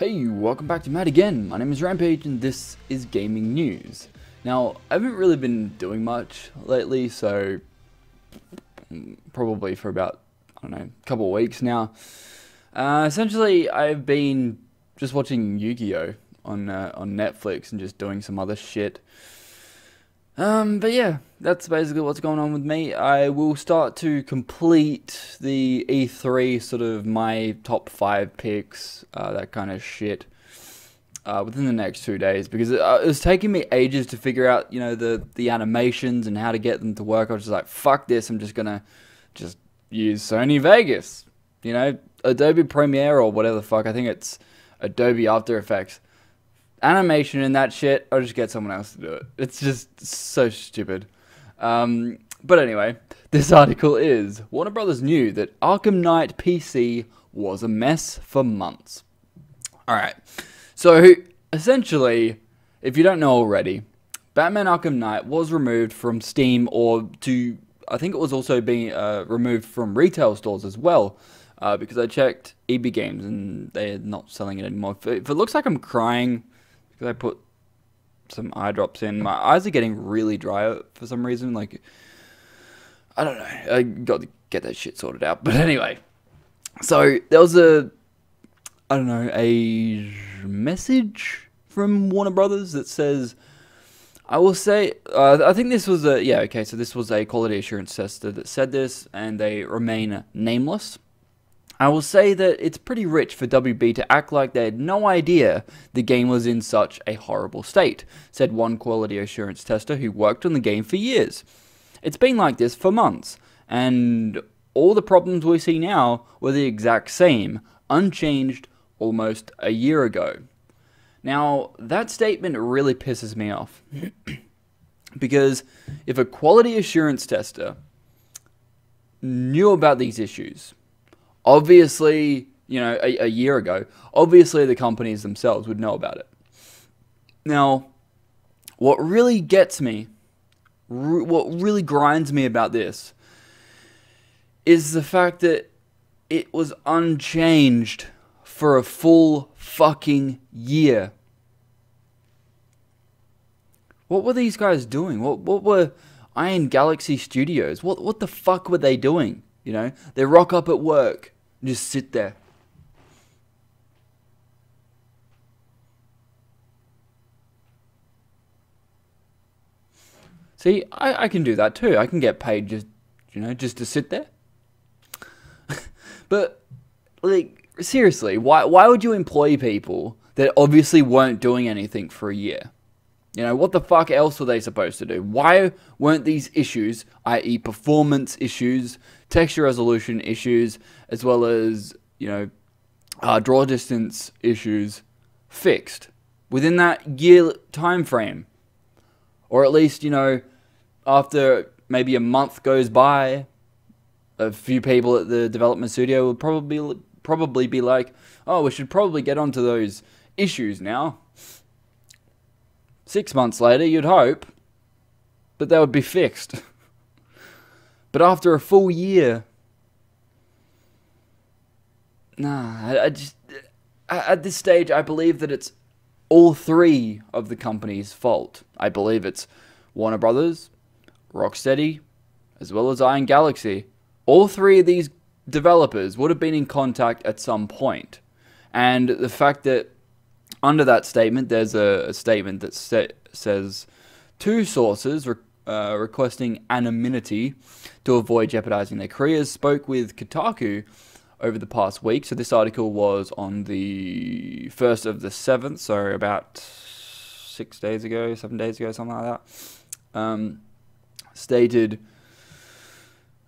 Hey, welcome back to Matt again. My name is Rampage and this is gaming news. Now, I haven't really been doing much lately, so probably for about, I don't know, a couple of weeks now. Essentially, I've been just watching Yu-Gi-Oh! On Netflix and just doing some other shit. But yeah, that's basically what's going on with me. I will start to complete the E3, sort of my top 5 picks, that kind of shit, within the next 2 days, because it was taking me ages to figure out, you know, the animations and how to get them to work. I was just like, fuck this, I'm just gonna use Sony Vegas, you know, Adobe Premiere or whatever the fuck. I think it's Adobe After Effects. Animation and that shit, I'll just get someone else to do it. It's just so stupid. But anyway, this article is, Warner Brothers knew that Arkham Knight PC was a mess for months. Alright, so essentially, if you don't know already, Batman Arkham Knight was removed from Steam, I think it was also being removed from retail stores as well. Because I checked EB Games and they're not selling it anymore. If it looks like I'm crying, I put some eye drops in. My eyes are getting really dry for some reason. Like, I don't know. I got to get that shit sorted out. But anyway, so there was a message from Warner Brothers that says, I will say, I think this was so this was a quality assurance tester that said this, and they remain nameless. I will say that it's pretty rich for WB to act like they had no idea the game was in such a horrible state, said one quality assurance tester who worked on the game for years. It's been like this for months, and all the problems we see now were the exact same, unchanged almost a year ago. Now, that statement really pisses me off, because if a quality assurance tester knew about these issues, obviously, you know, a year ago, obviously the companies themselves would know about it. Now, what really gets me, what really grinds me about this, is the fact that it was unchanged for a full fucking year. What were these guys doing? What were Iron Galaxy Studios? What the fuck were they doing? You know, they rock up at work and just sit there. See, I can do that too. I can get paid just to sit there. But, like, seriously, why would you employ people that obviously weren't doing anything for a year? You know, what the fuck else were they supposed to do? Why weren't these issues, i.e. performance issues, texture resolution issues, as well as, you know, draw distance issues, fixed within that year time frame? Or at least, you know, after maybe a month goes by, a few people at the development studio will probably be like, oh, we should probably get onto those issues now. 6 months later, you'd hope, but they would be fixed. But after a full year, nah, at this stage, I believe that it's all three of the companies' fault. I believe it's Warner Brothers, Rocksteady, as well as Iron Galaxy. All three of these developers would have been in contact at some point. And the fact that under that statement, there's a statement that says, two sources requesting anonymity to avoid jeopardizing their careers spoke with Kotaku over the past week. So this article was on the 1st of the 7th, so about 7 days ago, something like that. Stated,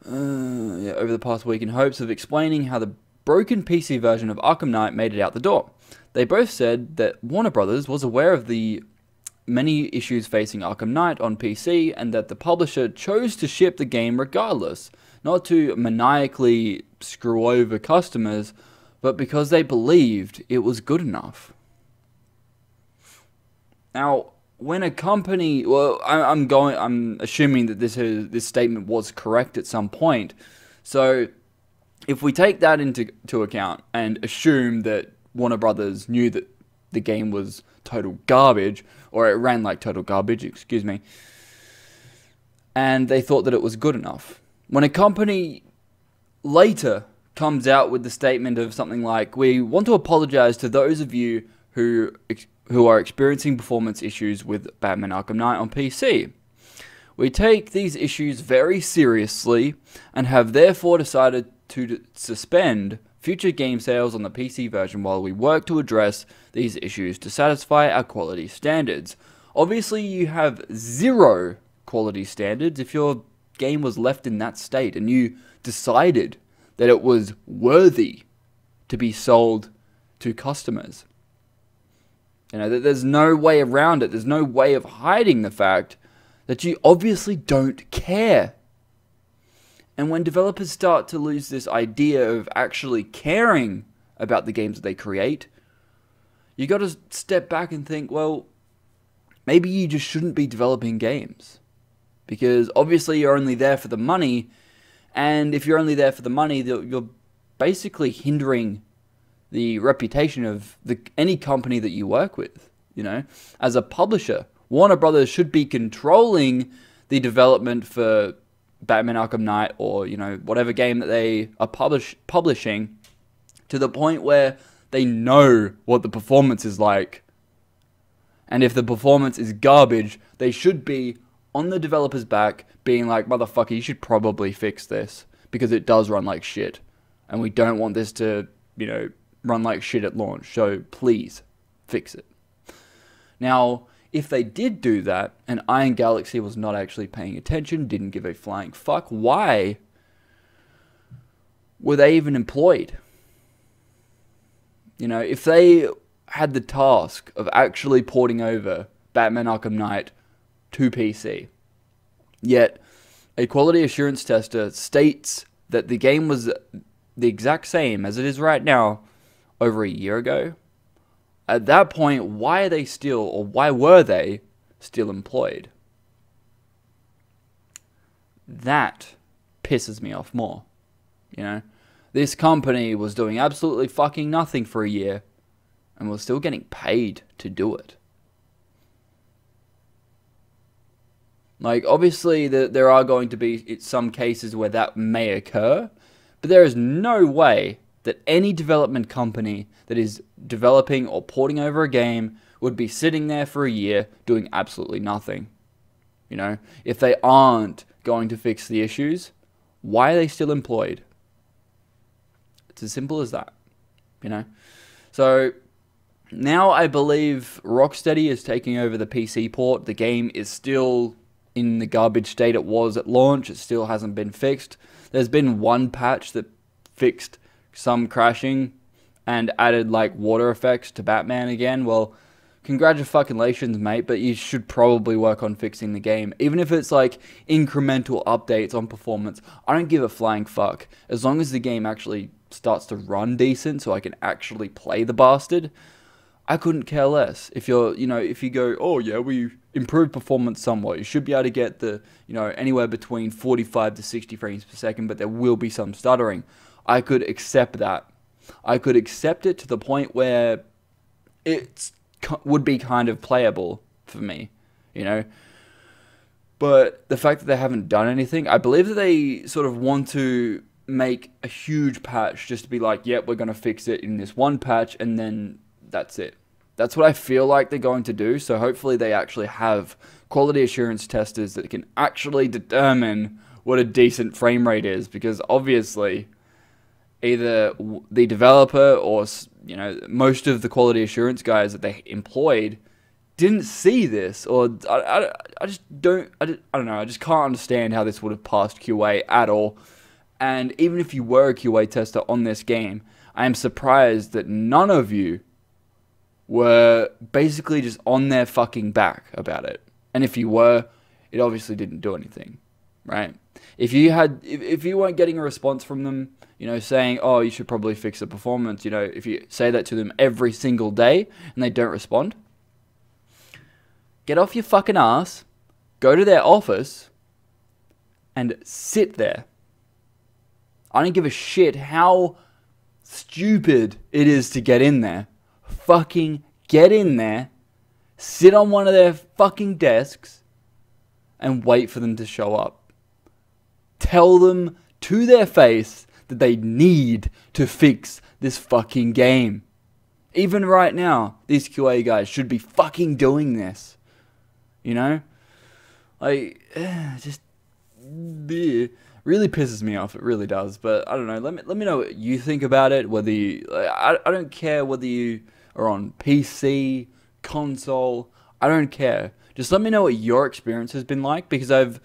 over the past week in hopes of explaining how the broken PC version of Arkham Knight made it out the door. They both said that Warner Brothers was aware of the many issues facing Arkham Knight on PC and that the publisher chose to ship the game regardless, not to maniacally screw over customers, but because they believed it was good enough. Now, when a company, well, I'm assuming that this statement was correct at some point. So, if we take that into account and assume that Warner Brothers knew that the game was total garbage, or it ran like total garbage, excuse me, and they thought that it was good enough. When a company later comes out with the statement of something like, we want to apologize to those of you who are experiencing performance issues with Batman Arkham Knight on PC. We take these issues very seriously and have therefore decided to suspend future game sales on the PC version while we work to address these issues to satisfy our quality standards. Obviously, you have zero quality standards if your game was left in that state and you decided that it was worthy to be sold to customers. You know, there's no way around it. There's no way of hiding the fact that you obviously don't care. And when developers start to lose this idea of actually caring about the games that they create, you got to step back and think, well, maybe you just shouldn't be developing games. Because obviously you're only there for the money, and if you're only there for the money, you're basically hindering the reputation of any company that you work with. You know, as a publisher, Warner Brothers should be controlling the development for Batman Arkham Knight, or, you know, whatever game that they are publishing, to the point where they know what the performance is like. And if the performance is garbage, they should be on the developer's back, being like, motherfucker, you should probably fix this, because it does run like shit. And we don't want this to, you know, run like shit at launch, so please, fix it. Now, if they did do that, and Iron Galaxy was not actually paying attention, didn't give a flying fuck, why were they even employed? You know, if they had the task of actually porting over Batman Arkham Knight to PC, yet a quality assurance tester states that the game was the exact same as it is right now over a year ago, at that point, why were they still employed? That pisses me off more. You know, this company was doing absolutely fucking nothing for a year and was still getting paid to do it. Like, obviously, there are going to be some cases where that may occur, but there is no way that any development company that is developing or porting over a game would be sitting there for a year doing absolutely nothing. You know, if they aren't going to fix the issues, why are they still employed? It's as simple as that, you know. So now I believe Rocksteady is taking over the PC port. The game is still in the garbage state it was at launch. It still hasn't been fixed. There's been one patch that fixed some crashing and added like water effects to Batman again. Well, congratulations, mate, but you should probably work on fixing the game. Even if it's like incremental updates on performance, I don't give a flying fuck. As long as the game actually starts to run decent so I can actually play the bastard, I couldn't care less. If you're, you know, if you go, oh yeah, we improved performance somewhat, you should be able to get the, you know, anywhere between 45 to 60 frames per second, but there will be some stuttering. I could accept that. I could accept it to the point where it would be kind of playable for me, you know. But the fact that they haven't done anything, I believe that they sort of want to make a huge patch just to be like, yep, we're going to fix it in this one patch, and then that's it. That's what I feel like they're going to do, so hopefully they actually have quality assurance testers that can actually determine what a decent frame rate is, because obviously either the developer or, you know, most of the quality assurance guys that they employed didn't see this, or I don't know, I just can't understand how this would have passed QA at all. And even if you were a QA tester on this game, I am surprised that none of you were basically just on their fucking back about it. And if you were, it obviously didn't do anything, right? If you weren't getting a response from them, you know, saying, oh, you should probably fix the performance, you know, if you say that to them every single day and they don't respond, get off your fucking ass, go to their office, and sit there. I don't give a shit how stupid it is to get in there. Fucking get in there, sit on one of their fucking desks, and wait for them to show up. Tell them to their face that they need to fix this fucking game. Even right now, these QA guys should be fucking doing this. You know? Like, just really pisses me off. It really does. But I don't know. Let me know what you think about it. Whether you, I don't care whether you are on PC, console. I don't care. Just let me know what your experience has been like, because I've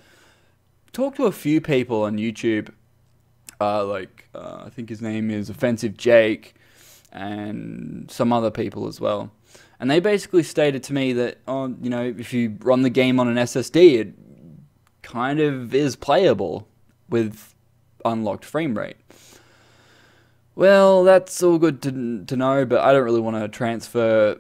talked to a few people on YouTube. I think his name is Offensive Jake, and some other people as well. And they basically stated to me that, if you run the game on an SSD, it kind of is playable with unlocked frame rate. Well, that's all good to know, but I don't really want to transfer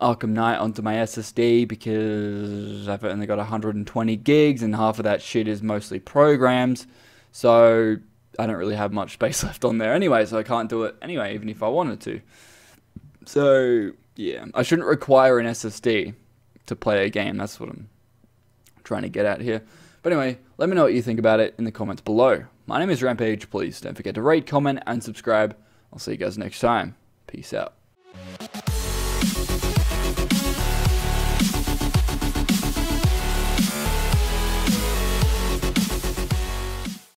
Arkham Knight onto my SSD because I've only got 120 gigs, and half of that shit is mostly programs. So I don't really have much space left on there anyway, so I can't do it anyway, even if I wanted to. So, yeah, I shouldn't require an SSD to play a game. That's what I'm trying to get at here. But anyway, let me know what you think about it in the comments below. My name is Rampage. Please don't forget to rate, comment, and subscribe. I'll see you guys next time. Peace out.